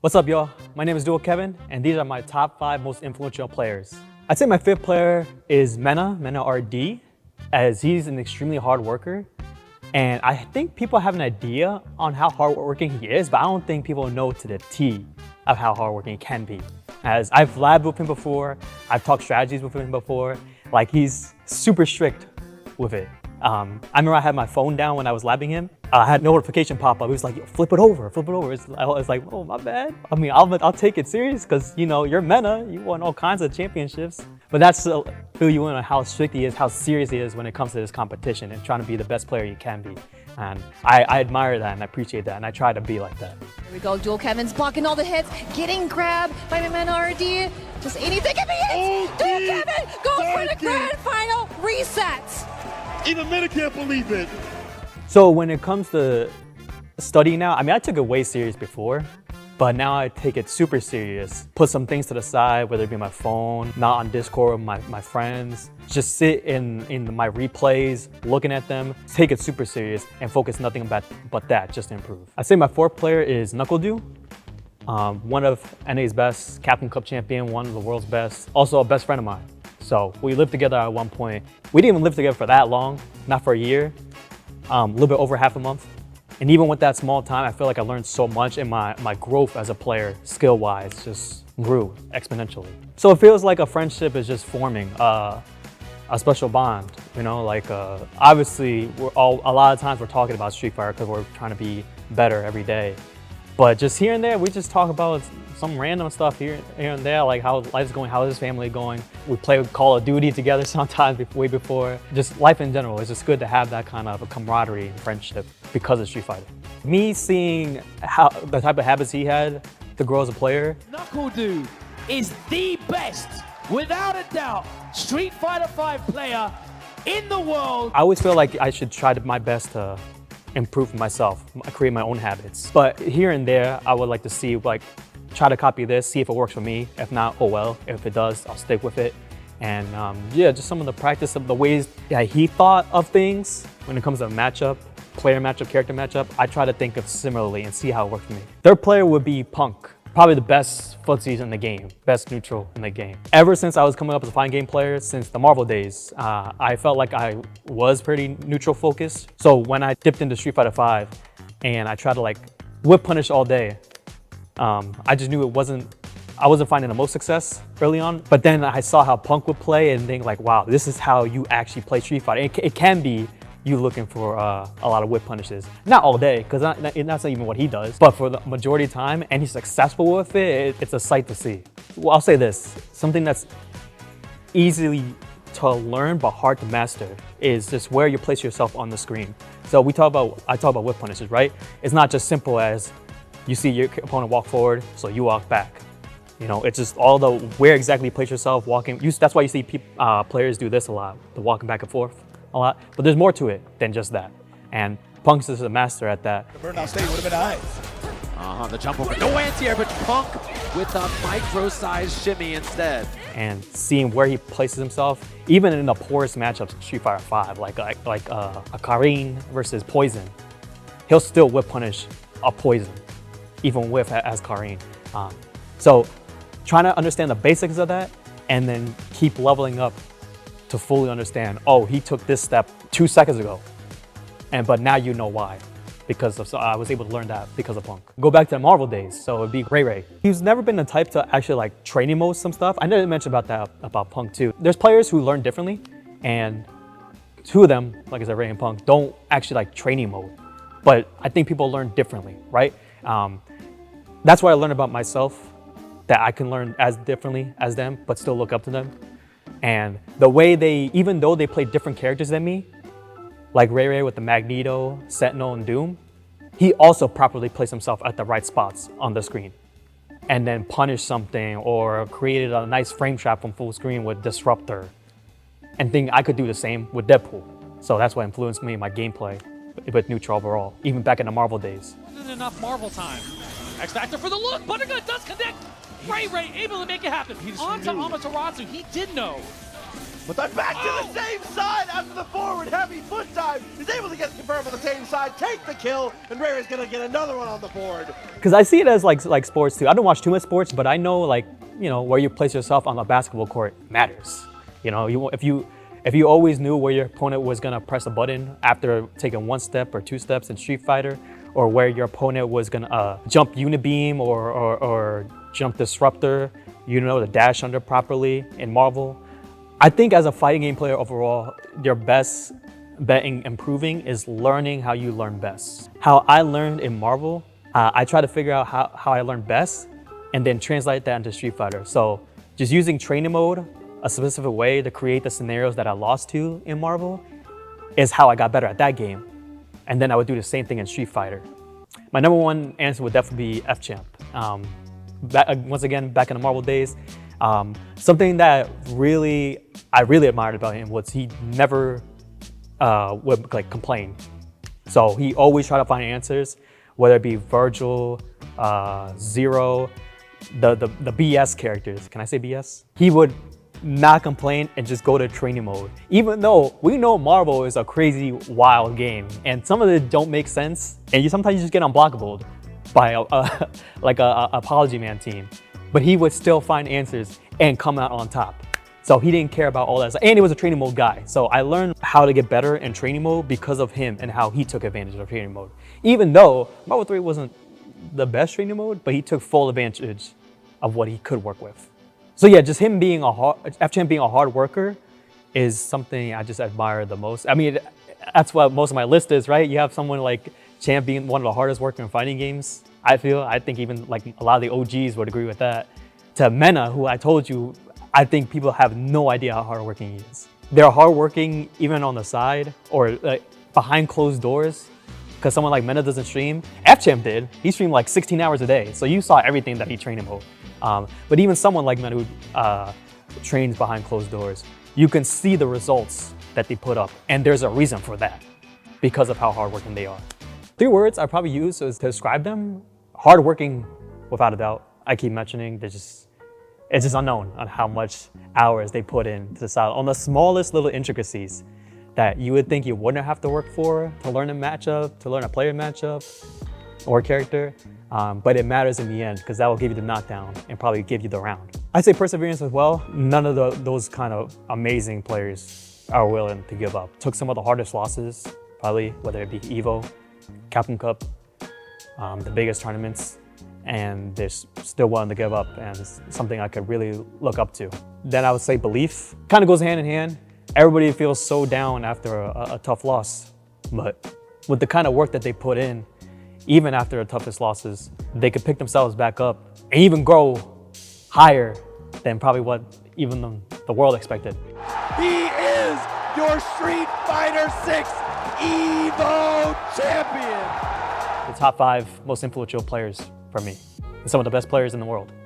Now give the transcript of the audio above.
What's up, y'all? My name is Duo Kevin, and these are my top 5 most influential players. I'd say my 5th player is Mena RD, as he's an extremely hard worker. And I think people have an idea on how hardworking he is, but I don't think people know to the T of how hardworking he can be. As I've labbed with him before, I've talked strategies with him before, like he's super strict with it. I remember I had my phone down when I was labbing him. I had notification pop up. He was like, "Yo, flip it over, flip it over." I was like, "Oh, my bad." I mean, I'll take it serious because, you know, you're Mena. You won all kinds of championships. But that's to fill you in on how strict he is, how serious he is when it comes to this competition and trying to be the best player you can be. And I admire that and I appreciate that, and I try to be like that. Here we go, Dual Kevin's blocking all the hits, getting grabbed by Mena RD. Just anything can be hit. Dual Kevin goes for the grand final resets. Even Mena can't believe it. So when it comes to studying now, I mean, I took it way serious before, but now I take it super serious. Put some things to the side, whether it be my phone, not on Discord with my friends. Just sit in my replays, looking at them, take it super serious, and focus nothing but that, just to improve. I'd say my 4th player is Knuckledew. One of NA's best, Captain Cup champion, one of the world's best, also a best friend of mine. So we lived together at one point. We didn't even live together for that long, not for a year, a little bit over half a month. And even with that small time, I feel like I learned so much, and my growth as a player, skill-wise, just grew exponentially. So it feels like a friendship is just forming, a special bond, you know, like obviously a lot of times we're talking about Street Fighter because we're trying to be better every day. But just here and there, we just talk about some random stuff here and there, like how life's going, how is his family going. We play Call of Duty together sometimes way before. Just life in general, it's just good to have that kind of a camaraderie and friendship because of Street Fighter. Me seeing how the type of habits he had to grow as a player. Knuckledew is the best, without a doubt, Street Fighter V player in the world. I always feel like I should try my best to improve myself, create my own habits. But here and there, I would like to see, like, try to copy this, see if it works for me. If not, oh well. If it does, I'll stick with it. And yeah, just some of the practice of the ways that he thought of things when it comes to matchup, player matchup, character matchup, I try to think of similarly and see how it works for me. 3rd player would be Punk. Probably the best footsies in the game, best neutral in the game. Ever since I was coming up as a fighting game player, since the Marvel days, I felt like I was pretty neutral focused. So when I dipped into Street Fighter V and I tried to like whip punish all day, I just knew I wasn't finding the most success early on. But then I saw how Punk would play and think like, wow, this is how you actually play Street Fighter. It can be you looking for a lot of whip punishes. Not all day, because that's not even what he does, but for the majority of time, and he's successful with it, it's a sight to see. Well, I'll say this, something that's easily to learn but hard to master is just where you place yourself on the screen. So I talk about whip punishes, right? It's not just simple as you see your opponent walk forward, so you walk back. You know, it's just all the where exactly you place yourself, walking. That's why you see players do this a lot, the walking back and forth a lot. But there's more to it than just that. And Punk's is a master at that. The burnout state would have been nice. The jump over, no anti-air, but Punk with a micro-sized shimmy instead. And seeing where he places himself, even in the poorest matchups in Street Fighter V, like a Karin versus Poison, he'll still whip punish a Poison, even with as Karin. So trying to understand the basics of that and then keep leveling up to fully understand, oh, he took this step 2 seconds ago, but now you know why. So I was able to learn that because of Punk. Go back to the Marvel days, so it'd be Ray. He's never been the type to actually like training mode some stuff. I didn't mention about Punk too. There's players who learn differently, and 2 of them, like I said, Ray and Punk, don't actually like training mode. But I think people learn differently, right? That's what I learned about myself, that I can learn as differently as them, but still look up to them. And the way even though they play different characters than me, like Ray with the Magneto, Sentinel, and Doom, he also properly placed himself at the right spots on the screen. And then punished something or created a nice frame trap from full screen with Disruptor. And think I could do the same with Deadpool. So that's what influenced me in my gameplay with neutral overall, even back in the Marvel days. Wasn't enough Marvel time. X Factor for the look. Buttergut does connect. Ray able to make it happen. On to Amaterasu. He did know. But then back to the same side after the forward heavy foot time. He's able to get confirmed on the same side, take the kill, and Ray's gonna get another one on the board. Because I see it as like sports too. I don't watch too much sports, but I know where you place yourself on the basketball court matters. If you always knew where your opponent was gonna press a button after taking 1 step or 2 steps in Street Fighter, or where your opponent was gonna jump Unibeam or jump Disruptor, the dash under properly in Marvel. I think as a fighting game player overall, your best bet in improving is learning how you learn best. How I learned in Marvel, I try to figure out how I learned best and then translate that into Street Fighter. So just using training mode a specific way to create the scenarios that I lost to in Marvel is how I got better at that game. And then I would do the same thing in Street Fighter. My number one answer would definitely be F-Champ. Once again, back in the Marvel days, something that I really admired about him was he never would complain. So he always tried to find answers, whether it be Virgil, Zero, the BS characters. Can I say BS? He would not complain and just go to training mode. Even though we know Marvel is a crazy, wild game, and some of it don't make sense, and sometimes you just get unblockable by a Apology Man team. But he would still find answers and come out on top. So he didn't care about all that stuff. And he was a training mode guy. So I learned how to get better in training mode because of him and how he took advantage of training mode. Even though Marvel 3 wasn't the best training mode, but he took full advantage of what he could work with. So yeah, just him being F-Champ being a hard worker is something I just admire the most. I mean, that's what most of my list is, right? You have someone like Champ being one of the hardest working fighting games. I think even a lot of the OGs would agree with that. To Mena, who I told you, I think people have no idea how hardworking he is. They're hardworking even on the side or behind closed doors, because someone like Mena doesn't stream. F-Champ did. He streamed 16 hours a day, so you saw everything that he trained in mode. But even someone like Mena who trains behind closed doors, you can see the results that they put up, and there's a reason for that, because of how hardworking they are. 3 words I probably use to describe them: hardworking, without a doubt. I keep mentioning it's just unknown on how much hours they put in to on the smallest little intricacies that you would think you wouldn't have to work for to learn a matchup, to learn a player matchup or character. But it matters in the end because that will give you the knockdown and probably give you the round. I'd say perseverance as well. None of those kind of amazing players are willing to give up. Took some of the hardest losses, probably, whether it be Evo, Capcom Cup, the biggest tournaments, and they're still willing to give up, and it's something I could really look up to. Then I would say belief. Kind of goes hand in hand. Everybody feels so down after a tough loss, but with the kind of work that they put in, even after the toughest losses, they could pick themselves back up and even grow higher than probably what even the world expected. He is your Street Fighter 6 Evo champion. The top 5 most influential players for me, and some of the best players in the world.